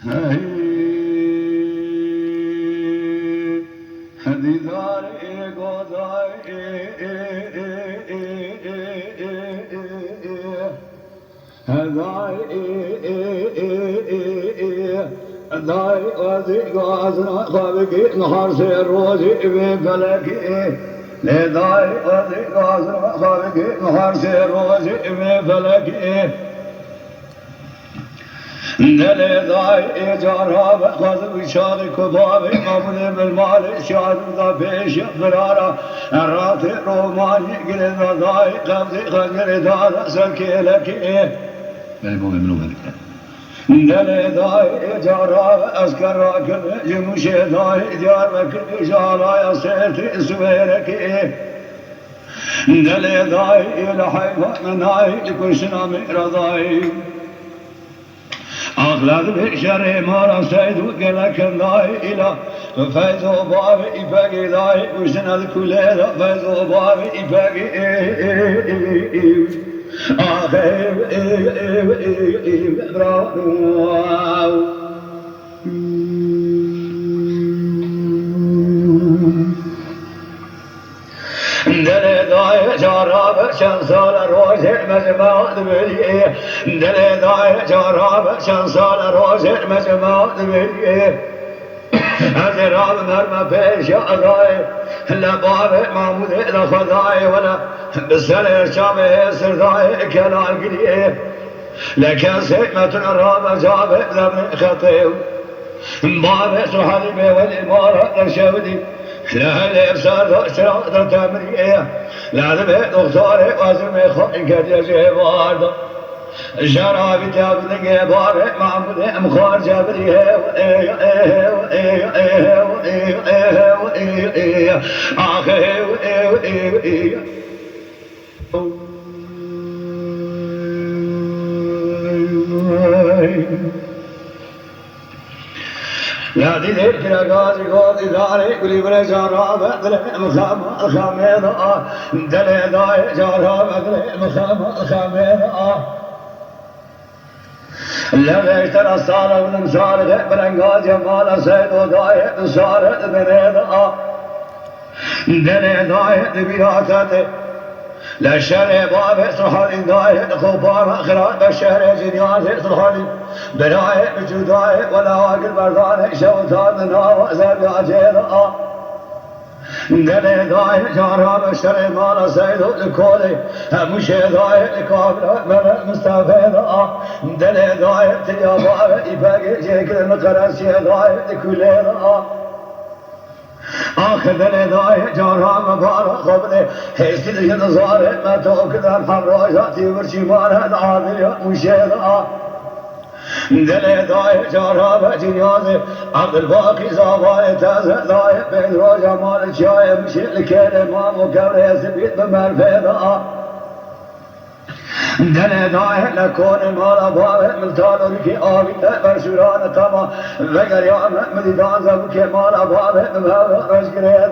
دیدار گذار دای وزی گازنا خوابگی نهار سے روزی به فلکی لدای وزی گازنا خوابگی نهار سے روزی به فلکی دل دای جارا خذ شاد کباب قبول بالمال شاد دا پیش فرارا رات رومانی گل دای قبض خنجر داد سرکی لکی دل دای جارا اسکر را کن جموش دای دیار وکن جالای سرت سویرکی دل دای لحیوان نای کشنا میردای أغلب بشر مارا سيدو كلكن داي إلى فايزو باب إفاقي داي وشنا الكلية فايزو باب إفاقي آخر براو دل دای جاراب شانسال روز مجمع دبلی دل دای جاراب شانسال روز مجمع دبلی از راب نرم پیش آدای لباب معمود لخدای ولا بسر شام سردای کلال گریه لكن سيمة راب جاب لبن خطيو باب سحلي والإمارة الشودي لا الإبصار شراط تمرية لا ذبح دكتور وزمي خائن كديجي بارد شرابي تابلق باب معمود مخار جبريه آخه لا دي كراغازي غادي داري قولي بري جارا بدل مخام الخامين دل داي جارا بدل مخام الخامين لا يشترى الصالة والمسارة برنغاز يمال سيد وداي نصارة بريد دل داي بياتات لا شرع باب صحالي داي خوبان خرات بشهر جنيان صحالي براي بجداي ولا واقل بردان شوطان ناو زرقا جيدا دل داي جارا بشرع مال سيدو لكولي مشي داي لكابرا من مستفيدا دل داي تليا باب إفاقي جيكل مقرسي داي لكولي آخر دل دای جارا مبارا خبره هستی دیگه نزاره ما تو کدام حمرا جاتی ورچی ماره عادل یا مشهد دل دای جارا بجنیاز عبدالباقی زاوای تازه دای بدرو جمال چای مشهد که امام و کبره سبید بمرفه دل دای لکون مالا باب ملتال رکی آبی برشوران تما وگر یا مدیدان زبو که مالا باب مبارا رشگره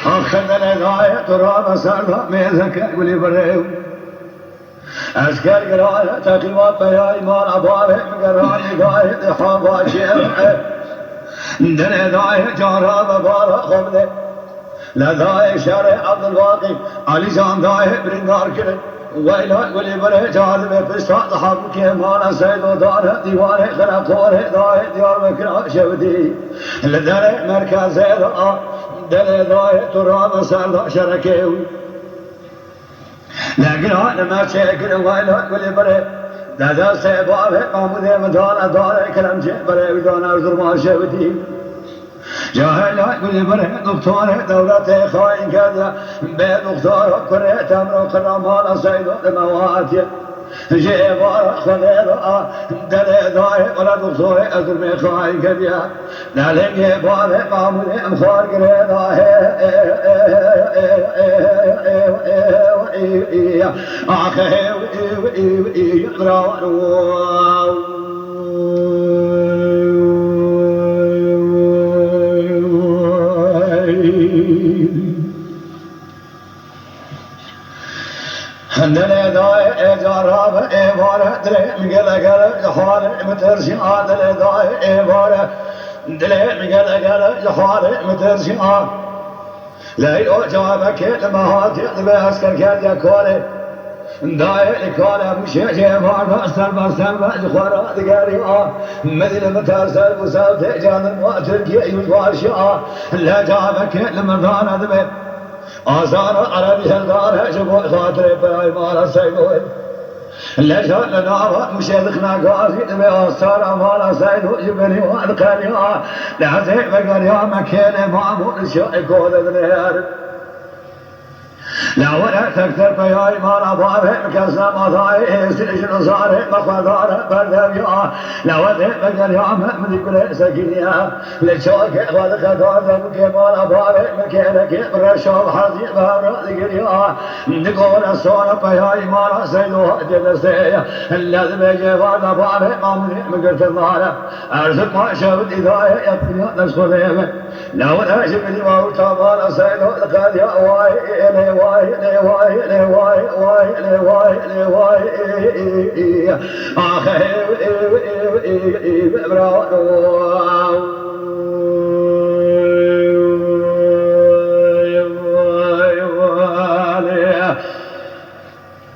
آخر دل دای تراب سردا میزکر گلی بریو اسکر گرای تقیمات بیای مالا باب مگرانی دای دحابا شیر دل دای جارا ببارا خبده لداي شارع عبد الباقي علي جان داي برنگار كره ويلا ولي بره جاذب بساط حبك مانا سيد ودار ديوار خراب طور داي ديار بكرا شودي لدار مركز دل داي تراب سرد شركيو لكن انا ما شكر ويلا ولي بره دادا سيباب محمود مدان دار كلام بره بدون ارزر ما شودي جاهل كل بره دكتور دولة خاين كذا بدكتور كره تمر كرام على سيد المواد جبار خذ دل داي ولا دكتور أزرم خاين كذا دل جبار معمول مخار كره آخه دل داي جارا بإبارة دلي مقلق جحاري مترسي دلي ضاي بارة دلي مقلق جحاري مترسي لا جوابك لما هاتي بأسكر كاد يا كوري داي كوري مشي جيبار بستر جخورا دقاري مثل متاسر وسالت جان المواتر كي يتواشي لا جوابك لما دانا دبي آزار عربي هالدار جبو خاطري براي مالا سيبوي لجان لنعوى مشيخنا قاسي دبي آسار مالا سيدو جبني والقري لحزي بقريا مكيني معمول شوي كود النهار لا ولا تكتر بياي ما نباره مكسر مضاي سجن صار مخدار بردم لا ولا بقر يا محمد كل سكينيا لشوك غاد خدار دمك ما نباره مكانك برشوب حزين بامر ذكريا نقول الصور بياي ما سيدو جلسي الذي بجوار نباره ما من مقرت النار ارزق ما شافت اذا يقني نسخ لا ولا جبني ما وتمار سيدو قال يا واي واي